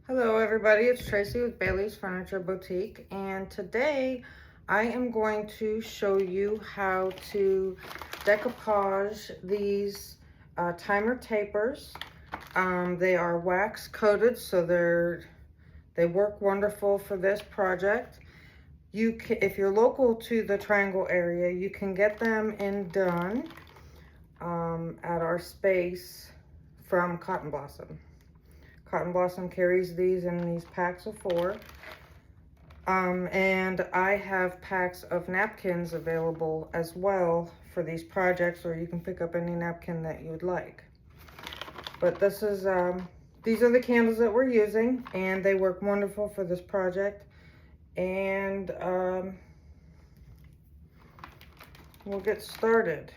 Hello everybody, it's Tracy with Bailey's Furniture Boutique, and today I am going to show you how to decoupage these timer tapers. They are wax coated, so they work wonderful for this project. If you're local to the Triangle area, you can get them in done at our space from Cotton Blossom. Cotton Blossom carries these in these packs of 4. And I have packs of napkins available as well for these projects, or you can pick up any napkin that you would like. But this is, these are the candles that we're using, and they work wonderful for this project. And we'll get started.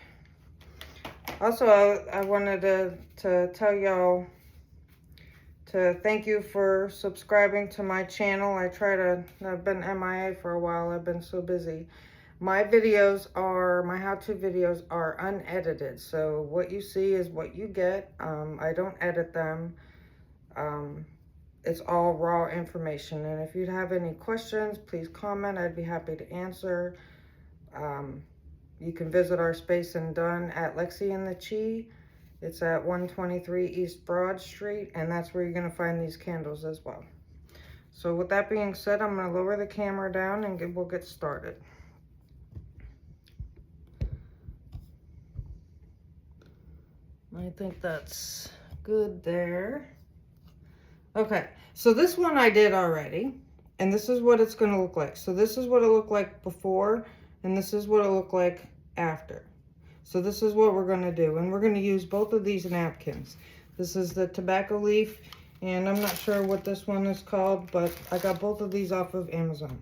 Also, I wanted to tell y'all to thank you for subscribing to my channel. I've been MIA for a while. I've been so busy. My how-to videos are unedited. So what you see is what you get. I don't edit them. It's all raw information. And if you have any questions, please comment. I'd be happy to answer. You can visit our space in Dunn at Lexi and the Chi. It's at 123 East Broad Street, and that's where you're going to find these candles as well. So with that being said, I'm going to lower the camera down and we'll get started. I think that's good there. Okay, so this one I did already, and this is what it's going to look like. So this is what it looked like before, and this is what it looked like after. So this is what we're going to do, and we're going to use both of these napkins. This is the tobacco leaf, and I'm not sure what this one is called, but I got both of these off of Amazon.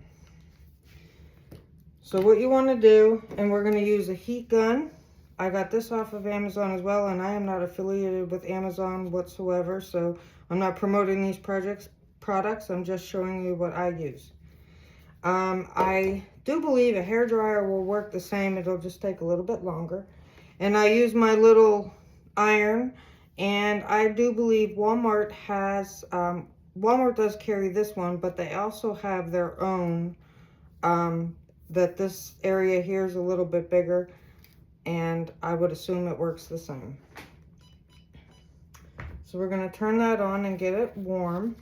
So what you want to do, and we're going to use a heat gun. I got this off of Amazon as well, and I am not affiliated with Amazon whatsoever, so I'm not promoting these products. I'm just showing you what I use. I do believe a hairdryer will work the same. It'll just take a little bit longer. And I use my little iron, and I do believe Walmart Walmart does carry this one, but they also have their own, that this area here is a little bit bigger, and I would assume it works the same. So we're going to turn that on and get it warm.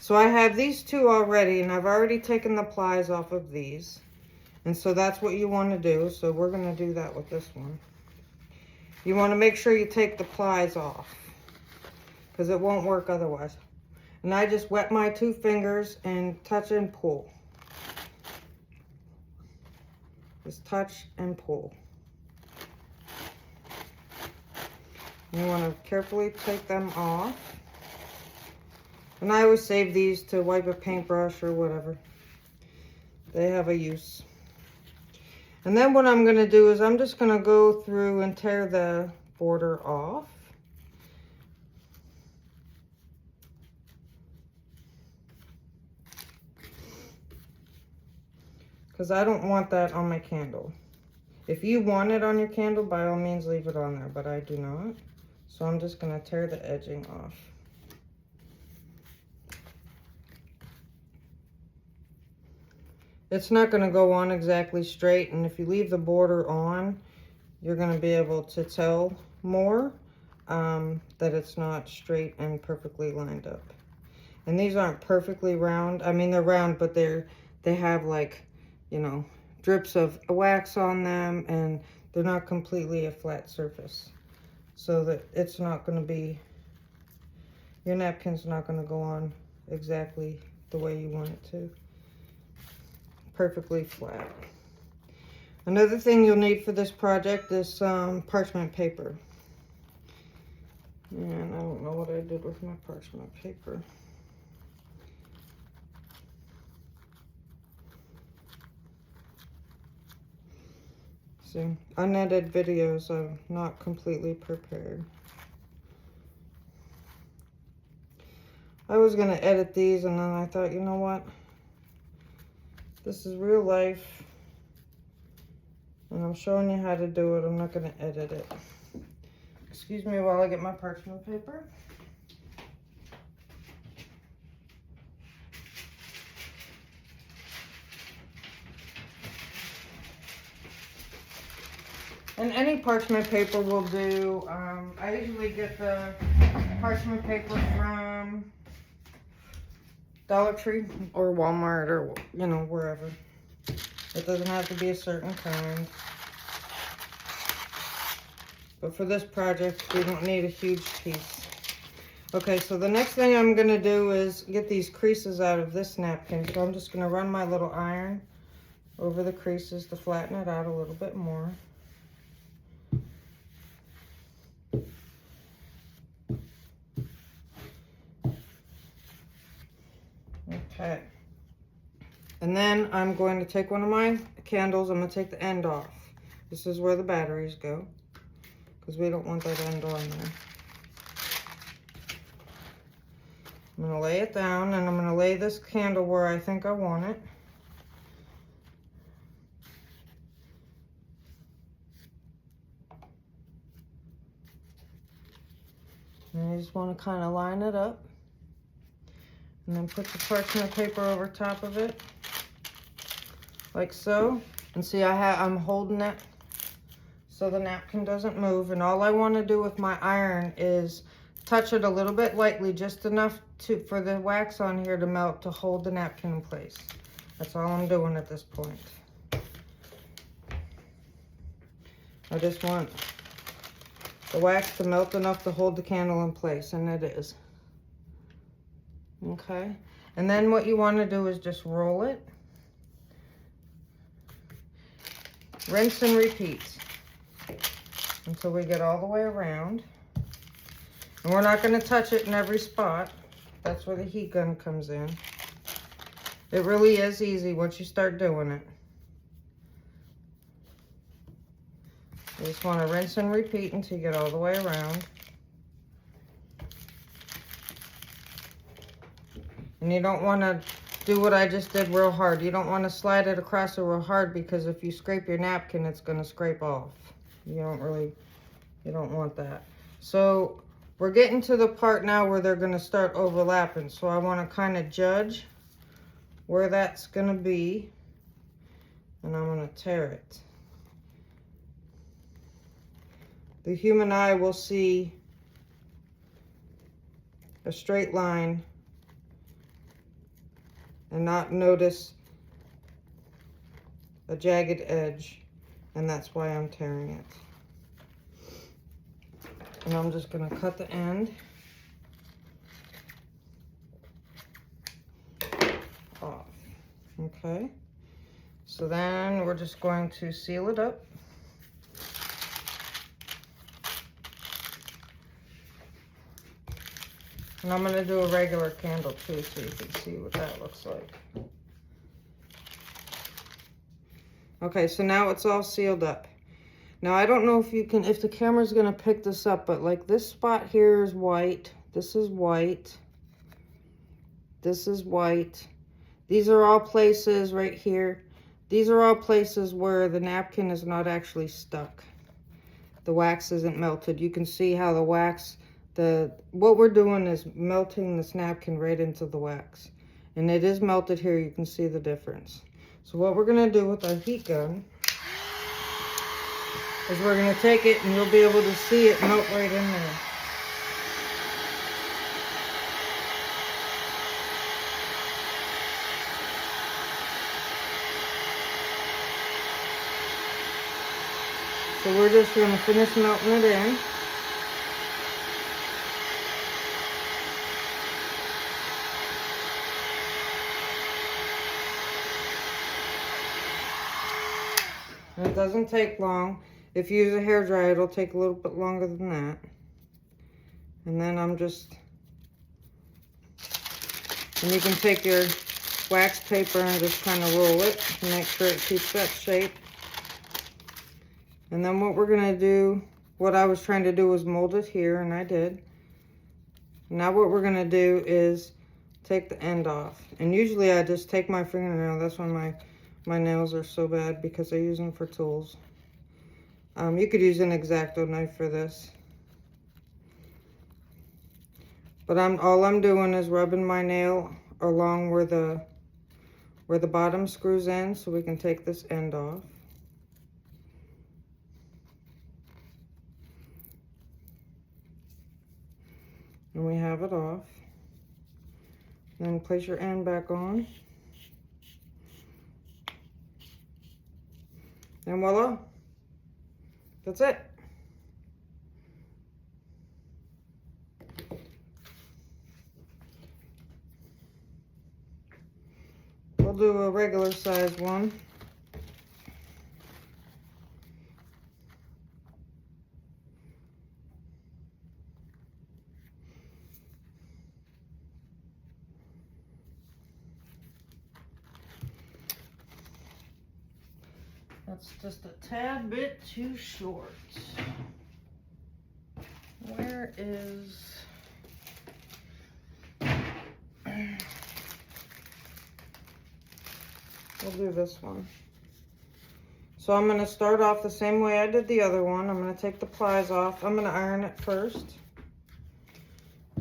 So I have these two already, and I've already taken the plies off of these. And so that's what you want to do. So we're going to do that with this one. You want to make sure you take the plies off, because it won't work otherwise. And I just wet my 2 fingers and touch and pull. Just touch and pull. You want to carefully take them off. And I always save these to wipe a paintbrush or whatever. They have a use. And then what I'm going to do is I'm just going to go through and tear the border off. Because I don't want that on my candle. If you want it on your candle, by all means leave it on there, but I do not. So I'm just going to tear the edging off. It's not going to go on exactly straight, and if you leave the border on, you're going to be able to tell more that it's not straight and perfectly lined up. And these aren't perfectly round. I mean, they're round, but they have, like, you know, drips of wax on them, and they're not completely a flat surface. So that it's not going to be, your napkin's not going to go on exactly the way you want it to. Perfectly flat. Another thing you'll need for this project is parchment paper. And I don't know what I did with my parchment paper. See, unedited videos, I'm not completely prepared. I was going to edit these, and then I thought, you know what? This is real life, and I'm showing you how to do it. I'm not going to edit it. Excuse me while I get my parchment paper. And any parchment paper will do. I usually get the parchment paper from Dollar Tree or Walmart or, you know, wherever. It doesn't have to be a certain kind. But for this project, we don't need a huge piece. Okay, so the next thing I'm going to do is get these creases out of this napkin. So I'm just going to run my little iron over the creases to flatten it out a little bit more. Okay. And then I'm going to take one of my candles. I'm going to take the end off. This is where the batteries go, because we don't want that end on there. I'm going to lay it down, and I'm going to lay this candle where I think I want it. And I just want to kind of line it up. And then put the parchment paper over top of it, like so. And see, I'm holding it so the napkin doesn't move. And all I want to do with my iron is touch it a little bit lightly, just enough for the wax on here to melt to hold the napkin in place. That's all I'm doing at this point. I just want the wax to melt enough to hold the candle in place, and it is. Okay, and then what you want to do is just roll it, rinse and repeat until we get all the way around. And we're not going to touch it in every spot. That's where the heat gun comes in. It really is easy once you start doing it. You just want to rinse and repeat until you get all the way around. And you don't want to do what I just did real hard. You don't want to slide it across it real hard, because if you scrape your napkin, it's going to scrape off. You don't want that. So we're getting to the part now where they're going to start overlapping. So I want to kind of judge where that's going to be. And I'm going to tear it. The human eye will see a straight line and not notice a jagged edge, and that's why I'm tearing it. And I'm just going to cut the end off. Okay, so then we're just going to seal it up. And I'm going to do a regular candle too, so you can see what that looks like. Okay, so now it's all sealed up. Now I don't know if the camera's going to pick this up, but like this spot here is white. This is white. This is white. These are all places right here. These are all places where the napkin is not actually stuck. The wax isn't melted. You can see how the wax, what we're doing is melting this napkin right into the wax. And it is melted here. You can see the difference. So what we're going to do with our heat gun is we're going to take it, and you'll be able to see it melt right in there. So we're just going to finish melting it in. And it doesn't take long. If you use a hairdryer, it'll take a little bit longer than that. And then and you can take your wax paper and just kind of roll it to make sure it keeps that shape. And then what we're going to do, what I was trying to do was mold it here, and I did. Now what we're going to do is take the end off. And usually I just take my fingernail. That's when my nails are so bad, because I use them for tools. You could use an X-Acto knife for this. But all I'm doing is rubbing my nail along where the bottom screws in, so we can take this end off. And we have it off. Then place your end back on. And voila, that's it. We'll do a regular size one. That's just a tad bit too short. Where is... We'll do this one. So I'm going to start off the same way I did the other one. I'm going to take the plies off. I'm going to iron it first.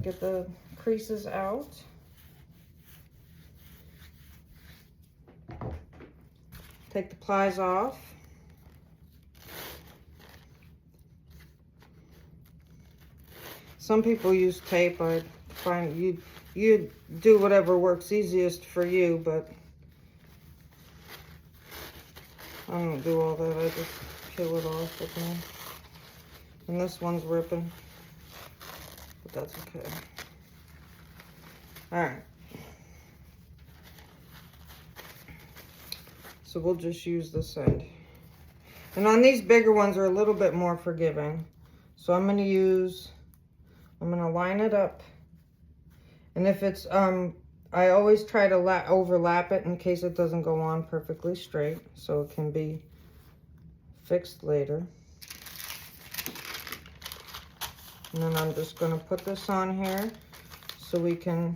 Get the creases out. Take the plies off. Some people use tape. I find you do whatever works easiest for you, but I don't do all that. I just peel it off with me. And this one's ripping, but that's okay. All right. So we'll just use this end. And on these bigger ones are a little bit more forgiving. So I'm going to line it up. And if it's, I always try to overlap it in case it doesn't go on perfectly straight. So it can be fixed later. And then I'm just going to put this on here so we can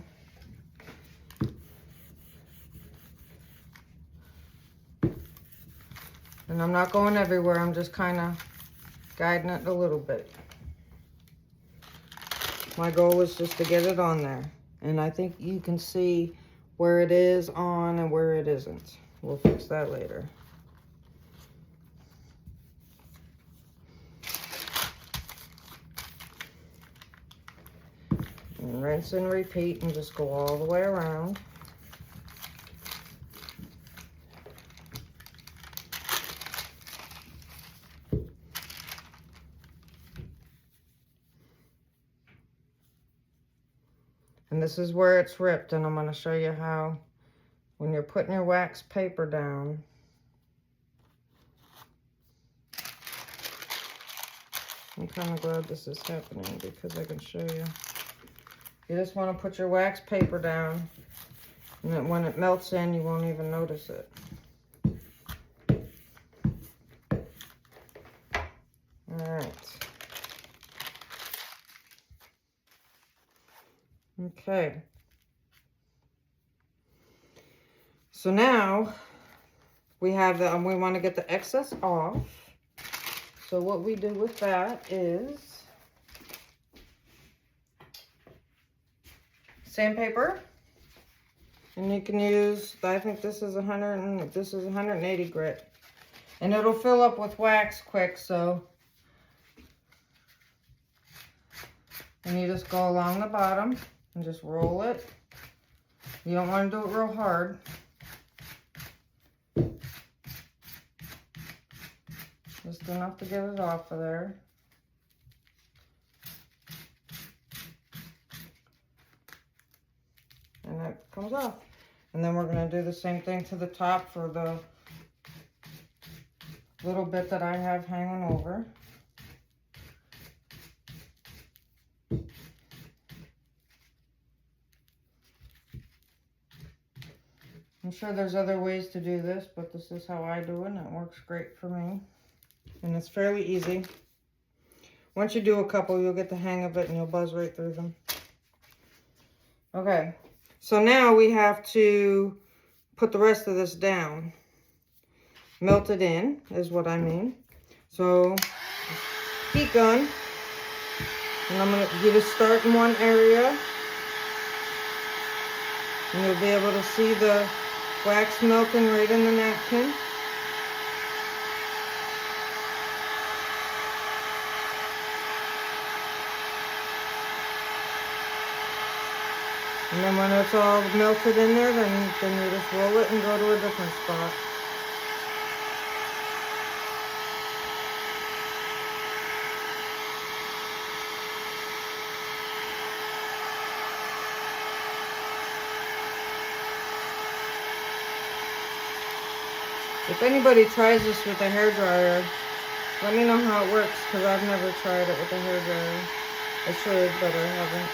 and I'm not going everywhere, I'm just kind of guiding it a little bit. My goal is just to get it on there. And I think you can see where it is on and where it isn't. We'll fix that later. And rinse and repeat and just go all the way around. And this is where it's ripped, and I'm going to show you how, when you're putting your wax paper down, I'm kind of glad this is happening because I can show you. You just want to put your wax paper down, and then when it melts in, you won't even notice it. All right. Okay. So now we have the, we want to get the excess off. So what we do with that is sandpaper, and you can use, I think this is 180 grit, and it'll fill up with wax quick. So, and you just go along the bottom and just roll it. You don't want to do it real hard. Just enough to get it off of there. And that comes off. And then we're going to do the same thing to the top for the little bit that I have hanging over. I'm sure there's other ways to do this, but this is how I do it, and it works great for me. And it's fairly easy. Once you do a couple, you'll get the hang of it and you'll buzz right through them. Okay, so now we have to put the rest of this down. Melt it in is what I mean. So, heat gun. And you just start in one area. And you'll be able to see the wax melting right in the napkin. And then when it's all melted in there, then you just roll it and go to a different spot. If anybody tries this with a hairdryer, let me know how it works, because I've never tried it with a hairdryer. I should, but I haven't.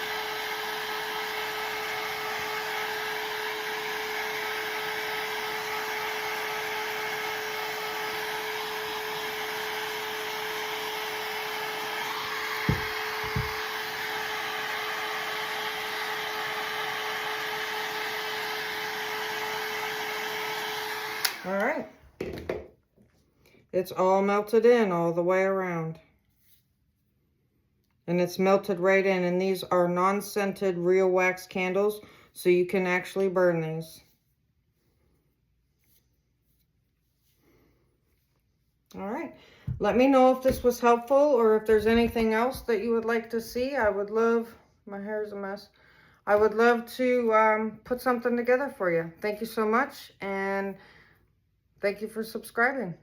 All right. It's all melted in all the way around. And it's melted right in. And these are non-scented real wax candles, so you can actually burn these. All right. Let me know if this was helpful or if there's anything else that you would like to see. I would love, my hair's a mess. I would love to put something together for you. Thank you so much, and thank you for subscribing.